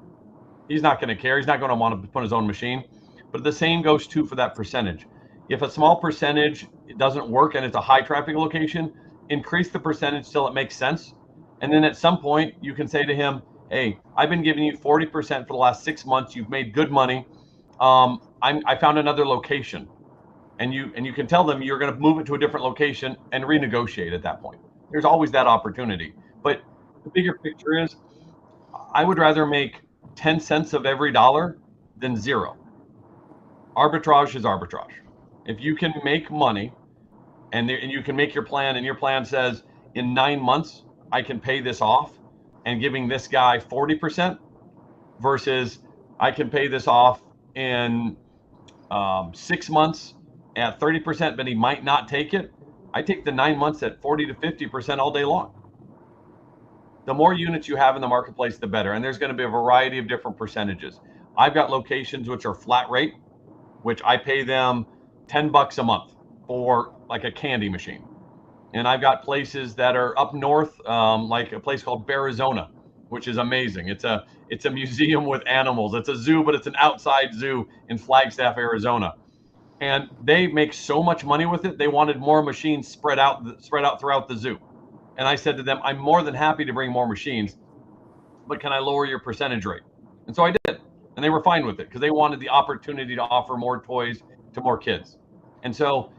he's not going to care. He's not going to want to put his own machine. But the same goes too for that percentage. If a small percentage doesn't work and it's a high traffic location, increase the percentage till it makes sense. And then at some point you can say to him, hey, I've been giving you 40% for the last 6 months. You've made good money. I found another location. And you can tell them you're going to move it to a different location and renegotiate at that point. There's always that opportunity. But the bigger picture is, I would rather make 10 cents of every dollar than 0. Arbitrage is arbitrage. If you can make money and you can make your plan, and your plan says in 9 months, I can pay this off, and giving this guy 40% versus I can pay this off in 6 months at 30%, but he might not take it. I take the 9 months at 40 to 50% all day long. The more units you have in the marketplace, the better. And there's going to be a variety of different percentages. I've got locations which are flat rate, which I pay them $10 a month for like a candy machine. And I've got places that are up north, like a place called Arizona, which is amazing. It's a museum with animals. It's a zoo, but it's an outside zoo in Flagstaff, Arizona. And they make so much money with it. They wanted more machines spread out throughout the zoo. And I said to them, I'm more than happy to bring more machines, but can I lower your percentage rate? And so I did. And they were fine with it because they wanted the opportunity to offer more toys to more kids. And so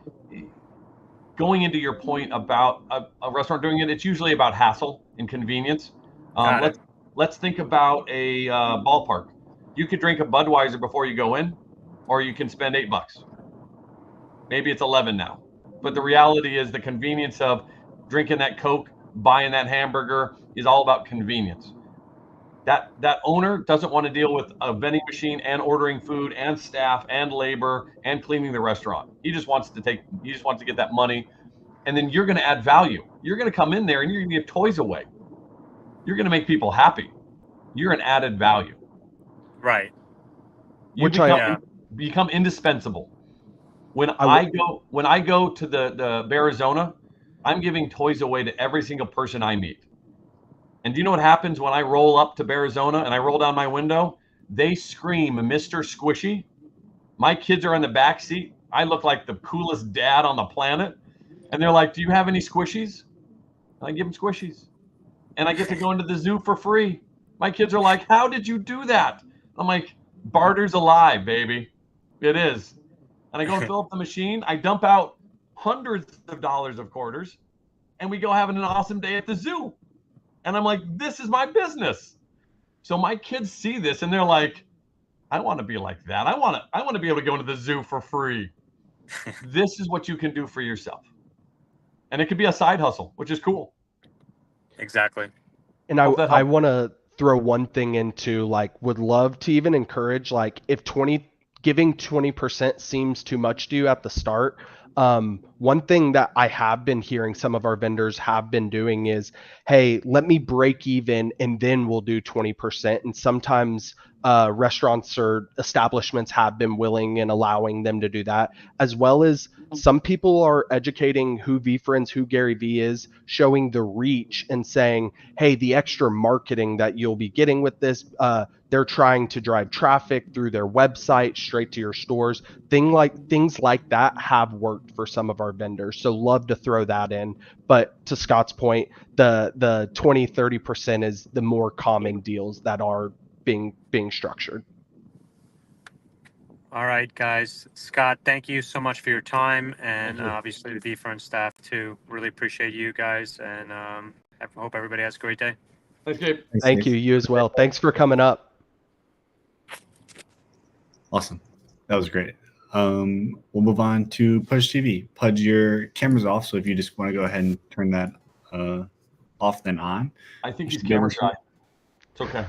going into your point about a restaurant doing it, it's usually about hassle and convenience. Got it. Let's think about a ballpark. You could drink a Budweiser before you go in, or you can spend $8. Maybe it's 11 now. But the reality is the convenience of drinking that Coke, buying that hamburger is all about convenience. That owner doesn't want to deal with a vending machine and ordering food and staff and labor and cleaning the restaurant. He just wants to get that money, and then you're going to add value. You're going to come in there and you're going to give toys away. You're going to make people happy. You're an added value. Right. You become indispensable. When I go to the Arizona, I'm giving toys away to every single person I meet. And do you know what happens when I roll up to Arizona and I roll down my window? They scream, "Mr. Squishy." My kids are in the back seat. I look like the coolest dad on the planet. And they're like, "Do you have any squishies?" And I give them squishies. And I get to go into the zoo for free. My kids are like, "How did you do that?" I'm like, barter's alive, baby. It is. And I go and fill up the machine. I dump out hundreds of dollars of quarters. And we go having an awesome day at the zoo. And I'm like, this is my business. So my kids see this and they're like, I want to be like that. I want to be able to go into the zoo for free. This is what you can do for yourself. And it could be a side hustle, which is cool. Exactly. And I want to throw one thing into, like, would love to even encourage, like, if giving 20% seems too much to you at the start, one thing that I have been hearing some of our vendors have been doing is, hey, let me break even and then we'll do 20%. And sometimes restaurants or establishments have been willing and allowing them to do that, as well as some people are educating who VeeFriends, who Gary Vee is, showing the reach and saying, hey, the extra marketing that you'll be getting with this, they're trying to drive traffic through their website straight to your stores. Things like that have worked for some of our vendors. So love to throw that in. But to Scott's point, the 20-30% is the more common deals that are being structured. All right, guys. Scott, thank you so much for your time, and obviously the VeeFriends staff too. Really appreciate you guys, and I hope everybody has a great day. Thanks, Gabe. Thank you. You as well. Thanks for coming up. Awesome. That was great. We'll move on to Pudge TV. Pudge, your camera's off, so if you just want to go ahead and turn that off then on. I think he's camera shy. It's okay.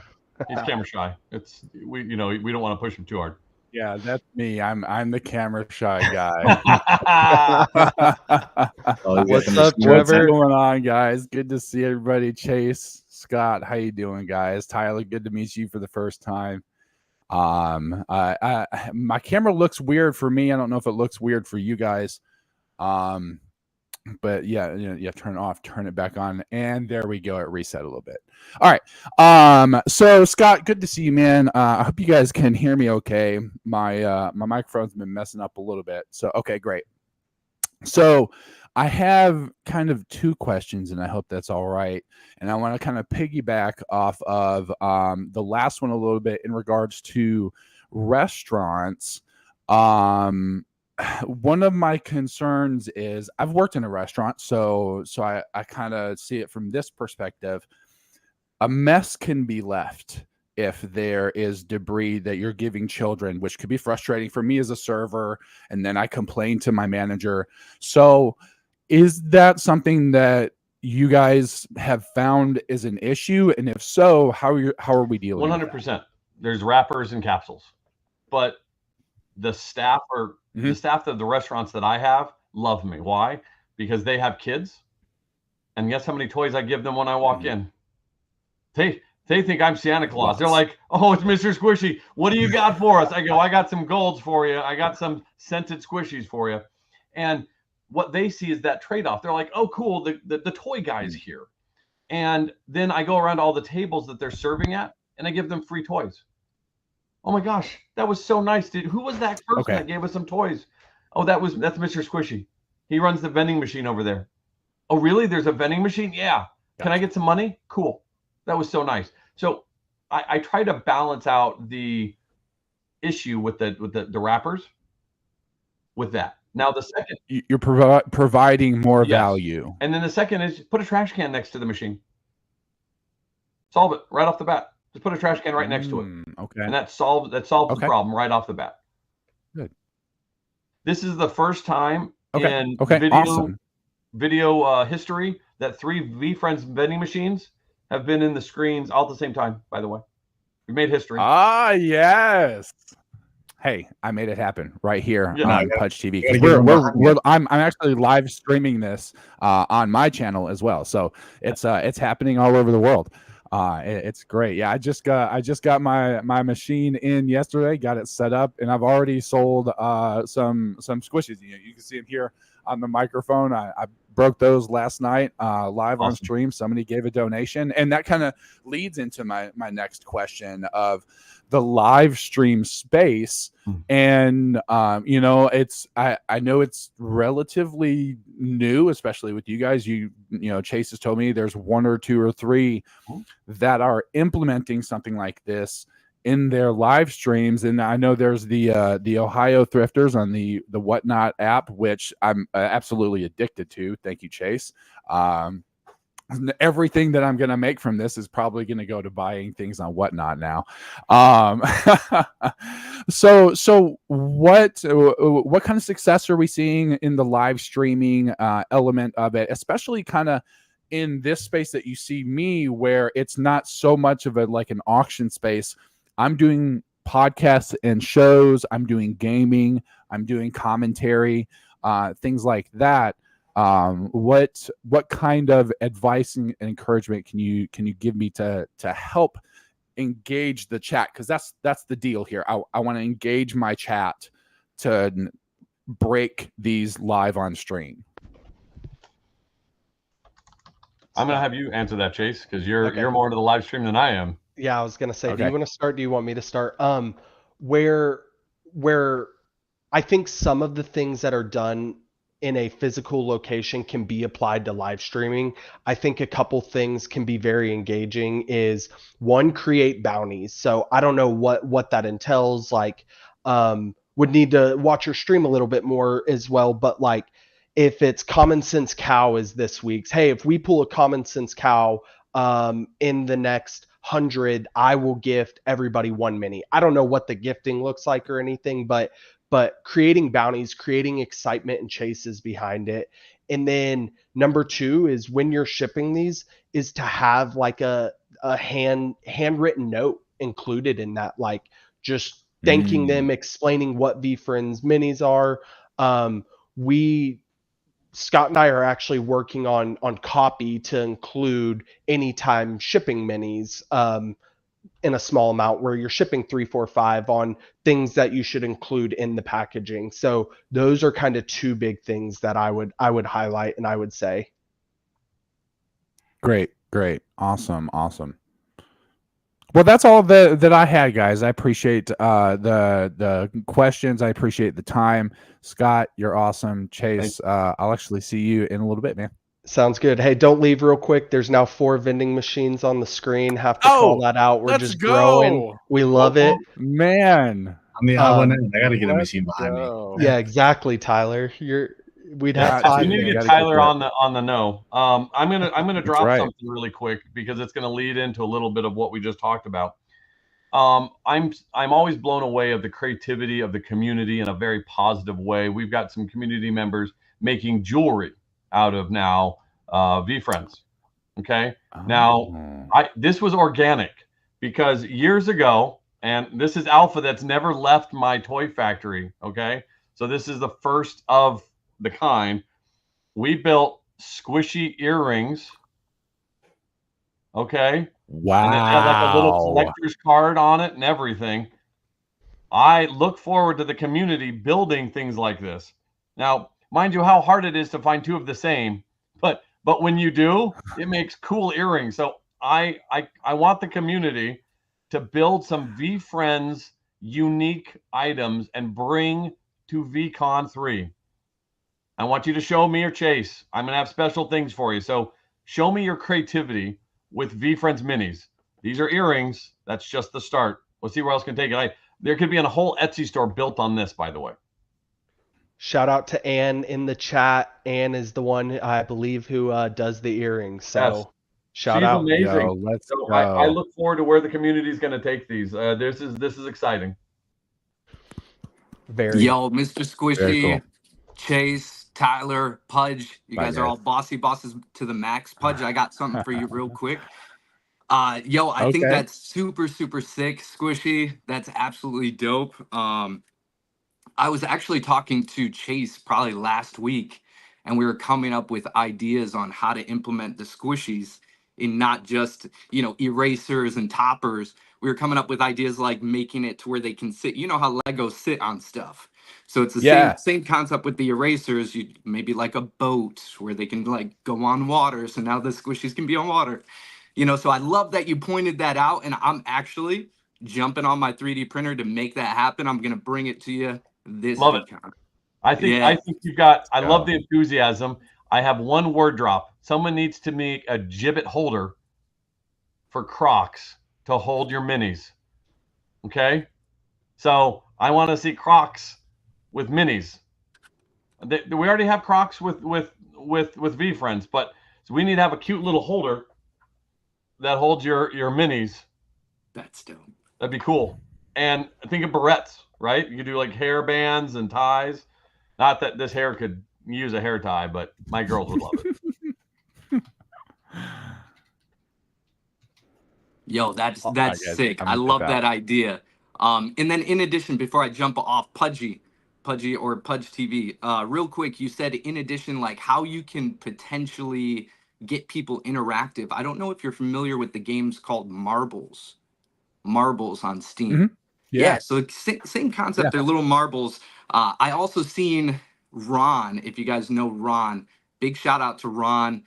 He's camera shy. We don't want to push him too hard. Yeah, that's me. I'm the camera shy guy. What's up, Trevor? What's going on, guys? Good to see everybody. Chase, Scott, how you doing, guys? Tyler, good to meet you for the first time. My camera looks weird for me. I don't know if it looks weird for you guys. But yeah, turn it off, turn it back on, and there we go. It reset a little bit. All right. So Scott, good to see you, man. I hope you guys can hear me okay. My microphone's been messing up a little bit. So okay, great. So I have kind of two questions, and I hope that's all right. And I want to kind of piggyback off of the last one a little bit in regards to restaurants. One of my concerns is I've worked in a restaurant, so I kind of see it from this perspective. A mess can be left if there is debris that you're giving children, which could be frustrating for me as a server, and then I complain to my manager. So is that something that you guys have found is an issue? And if so, how are we dealing 100%. with that? There's wrappers and capsules. But the staff the staff of the restaurants that I have love me. Why? Because they have kids. And guess how many toys I give them when I walk in? They think I'm Santa Claus. They're like, "Oh, it's Mr. Squishy. What do you got for us?" I go, "I got some golds for you. I got some scented squishies for you." And what they see is that trade-off. They're like, "Oh, cool, the toy guy's here." And then I go around all the tables that they're serving at, and I give them free toys. Oh my gosh, that was so nice. Who was that person that gave us some toys? Oh, that's Mr. Squishy. He runs the vending machine over there. Oh, really? There's a vending machine? Yeah. Can I get some money? Cool. That was so nice. So I try to balance out the issue with the wrappers with that. Now the second, You're providing more Yes. value. and then the second is put a trash can next to the machine. Solve it right off the bat. Just put a trash can right next to it, Okay. and that solves Okay. the problem right off the bat. Good. This is the first time Okay. in Okay. Awesome. video history that 3 VeeFriends vending machines have been in the screens all at the same time. By the way, we made history. Ah, yes. Hey, I made it happen right here Yeah. on Pudge TV. gotta 'Cause give them behind you. I'm actually live streaming this on my channel as well. So it's happening all over the world. It's great. Yeah, I just got my machine in yesterday, got it set up, and I've already sold some squishes. You can see them here on the microphone. I broke those last night live on stream. Somebody gave a donation, and that kind of leads into my next question of the live stream space. And it's I know it's relatively new, especially with you guys. Chase has told me there's 1 or 2 or 3 that are implementing something like this in their live streams. And I know there's the Ohio Thrifters on the Whatnot app, which I'm absolutely addicted to. Thank you, Chase. Everything that I'm going to make from this is probably going to go to buying things on Whatnot now. So what kind of success are we seeing in the live streaming element of it, especially kind of in this space that you see me, where it's not so much of like an auction space. I'm doing podcasts and shows. I'm doing gaming. I'm doing commentary, things like that. What kind of advice and encouragement can you give me to help engage the chat? Because that's the deal here. I want to engage my chat to break these live on stream. I'm gonna have you answer that, Chase, because you're Okay. more into the live stream than I am. Yeah, I was gonna say, do Okay. you want to start? Do you want me to start? Where I think some of the things that are done in a physical location can be applied to live streaming. I think a couple things can be very engaging. Is one, create bounties. So I don't know what that entails. Like, would need to watch your stream a little bit more as well. But like, if it's Common Sense Cow is this week's, hey, if we pull a Common Sense Cow in the next 100, I will gift everybody 1 mini. I don't know what the gifting looks like or anything, but creating bounties, creating excitement and chases behind it. And then number 2 is when you're shipping these is to have like a handwritten note included in that, like just thanking them, explaining what VeeFriends minis are. Scott and I are actually working on copy to include anytime shipping minis in a small amount, where you're shipping 3, 4, 5 on things that you should include in the packaging. So those are kind of 2 big things that I would highlight and I would say. Great. Awesome. Well, that's all that I had, guys. I appreciate the questions. I appreciate the time. Scott, you're awesome. Chase, I'll actually see you in a little bit, man. Sounds good. Hey, don't leave real quick. There's now 4 vending machines on the screen. Have to call that out. We're just growing. We love it. Man. I went in. I got to get a machine behind me. Yeah, exactly, Tyler. We'd have You time. need to get Tyler on the know. I'm gonna drop something really quick because it's gonna lead into a little bit of what we just talked about. I'm always blown away of the creativity of the community in a very positive way. We've got some community members making jewelry out of now VeeFriends. Okay. Now this was organic because years ago, and this is alpha that's never left my toy factory. Okay. So this is the first of the kind. We built squishy earrings. Okay. Wow. And it had like a little collector's card on it and everything. I look forward to the community building things like this. Now, mind you, how hard it is to find 2 of the same, but when you do, it makes cool earrings. So I want the community to build some VeeFriends unique items and bring to VCon 3. I want you to show me or Chase. I'm gonna have special things for you. So show me your creativity with VeeFriends minis. These are earrings. That's just the start. We'll see where else can take it. There could be a whole Etsy store built on this, by the way. Shout out to Ann in the chat. Ann is the one, I believe, who does the earrings. So Yes. shout She's out. amazing. Yo, let's So I go. look forward to where the community is going to take these. This is exciting. Very. Yo, Mr. Very Squishy, cool. Chase, Tyler, Pudge, you Bye, guys are guys. all bossy bosses to the max. Pudge, I got something for you real quick. Yo, I think Okay. that's super, super sick, Squishy. That's absolutely dope. I was actually talking to Chase probably last week, and we were coming up with ideas on how to implement the squishies in not just, erasers and toppers. We were coming up with ideas like making it to where they can sit. You know how Legos sit on stuff. So it's the Yeah. same concept with the erasers. You maybe like a boat where they can like go on water. So now the squishies can be on water. So I love that you pointed that out, and I'm actually jumping on my 3D printer to make that happen. I'm gonna bring it to you this Love it. VCon. I think Yeah. you've got. I Go. love the enthusiasm. I have one word drop. Someone needs to make a gibbet holder for Crocs to hold your minis. Okay, so I want to see Crocs with minis. We already have Crocs with VeeFriends, but so we need to have a cute little holder that holds your minis. That's dope. That'd be cool. And think of barrettes, right? You could do like hair bands and ties. Not that this hair could use a hair tie, but my girls would love it. Yo, that's guys, sick. I'm I gonna love dip that out. idea. And then in addition, before I jump off Pudgy or Pudge TV, real quick, you said in addition, like how you can potentially get people interactive. I don't know if you're familiar with the games called Marbles on Steam. Mhm. Yeah. So same concept. Yeah. They're little marbles. I also seen Ron. If you guys know Ron, big shout out to Ron.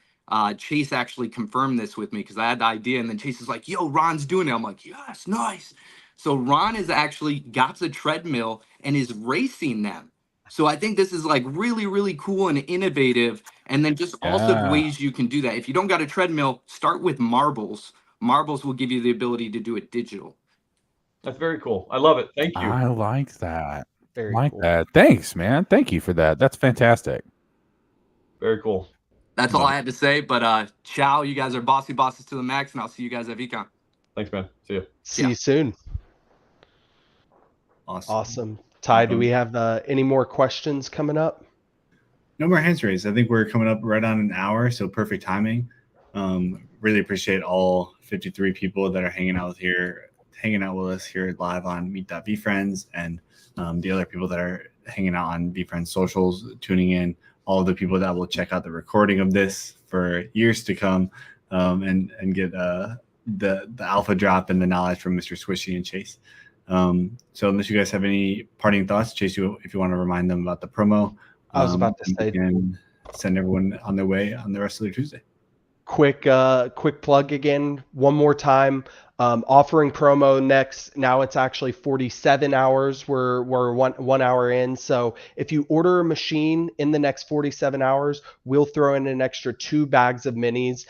Chase actually confirmed this with me because I had the idea, and then Chase is like, "Yo, Ron's doing it." I'm like, "Yes, nice." So Ron has actually got a treadmill and is racing them. So I think this is like really, really cool and innovative. And then just also Yeah. ways you can do that. If you don't got a treadmill, start with marbles. Marbles will give you the ability to do it digital. That's very cool. I love it. Thank you. I like that. Very Like cool. that. Thanks, man. Thank you for that. That's fantastic. Very cool. That's all I had to say. But ciao, you guys are bossy bosses to the max, and I'll see you guys at VCon. Thanks, man. See you. See Yeah. you soon. Awesome. Ty, do we have any more questions coming up? No more hands raised. I think we're coming up right on an hour, so perfect timing. Really appreciate all 53 people that are hanging out with us here live on Meet.VeeFriends, and the other people that are hanging out on VeeFriends socials, tuning in, all of the people that will check out the recording of this for years to come, and get the alpha drop and the knowledge from Mr. Swishy and Chase. So unless you guys have any parting thoughts, Chase, if you want to remind them about the promo, I was about to say, and send everyone on their way on the rest of their Tuesday. Quick plug again, one more time. Offering promo next. Now it's actually 47 hours. We're 1 hour in. So if you order a machine in the next 47 hours, we'll throw in an extra 2 bags of minis,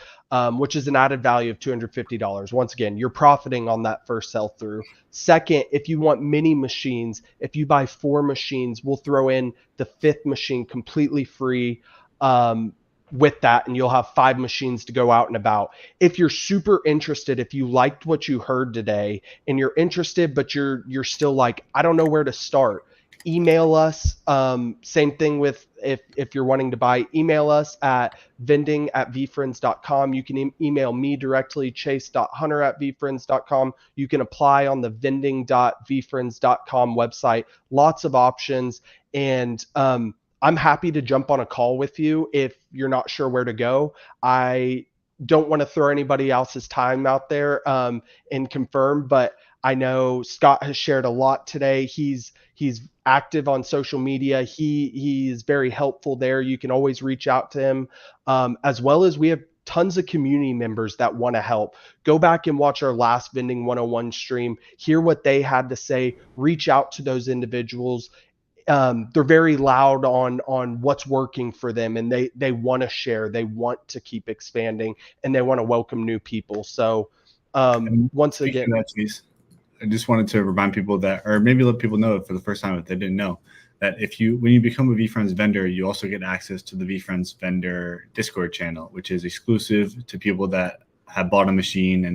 which is an added value of $250. Once again, you're profiting on that first sell through. Second, if you want mini machines, if you buy 4 machines, we'll throw in the 5th machine completely free. With that, and you'll have 5 machines to go out and about. If you're super interested, if you liked what you heard today and you're interested, but you're still like, I don't know where to start, email us. Same thing with if you're wanting to buy, email us at vending@veefriends.com. You can email me directly, chase.hunter@veefriends.com. You can apply on the vending.veefriends.com website. Lots of options. And I'm happy to jump on a call with you if you're not sure where to go. I don't want to throw anybody else's time out there and confirm, but I know Scott has shared a lot today. He's active on social media. He is very helpful there. You can always reach out to him, as well as we have tons of community members that want to help. Go back and watch our last Vending 101 stream, hear what they had to say, reach out to those individuals. They're very loud on what's working for them, and they want to share, they want to keep expanding, and they want to welcome new people. So once again, I just wanted to remind people that, or maybe let people know for the first time if they didn't know, that when you become a VeeFriends vendor, you also get access to the VeeFriends vendor Discord channel, which is exclusive to people that have bought a machine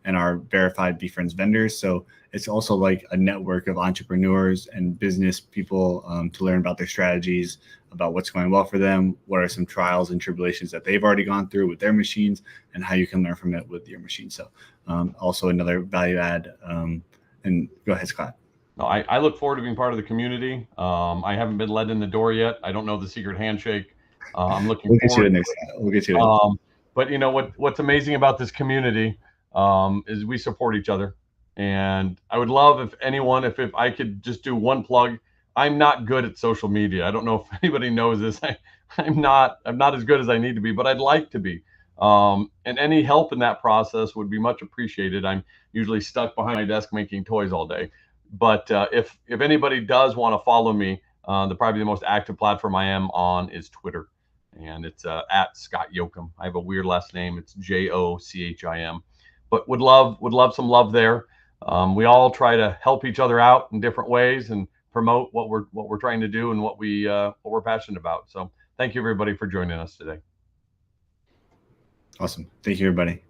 and are verified VeeFriends vendors. So it's also like a network of entrepreneurs and business people to learn about their strategies, about what's going well for them, what are some trials and tribulations that they've already gone through with their machines, and how you can learn from it with your machine. So also another value add. And go ahead, Scott. No, I look forward to being part of the community. I haven't been let in the door yet. I don't know the secret handshake. I'm looking We'll get forward. you the next time. We'll get you the But you know what's amazing about this community is we support each other. And I would love if I could just do one plug. I'm not good at social media. I don't know if anybody knows this. I'm not as good as I need to be, but I'd like to be. And any help in that process would be much appreciated. I'm usually stuck behind my desk making toys all day. But if anybody does want to follow me, probably the most active platform I am on is Twitter, and it's at Scott Jochim. I have a weird last name. It's Jochim, but would love some love there. We all try to help each other out in different ways and promote what we're trying to do and what we're passionate about. So thank you everybody for joining us today. Awesome. Thank you, everybody.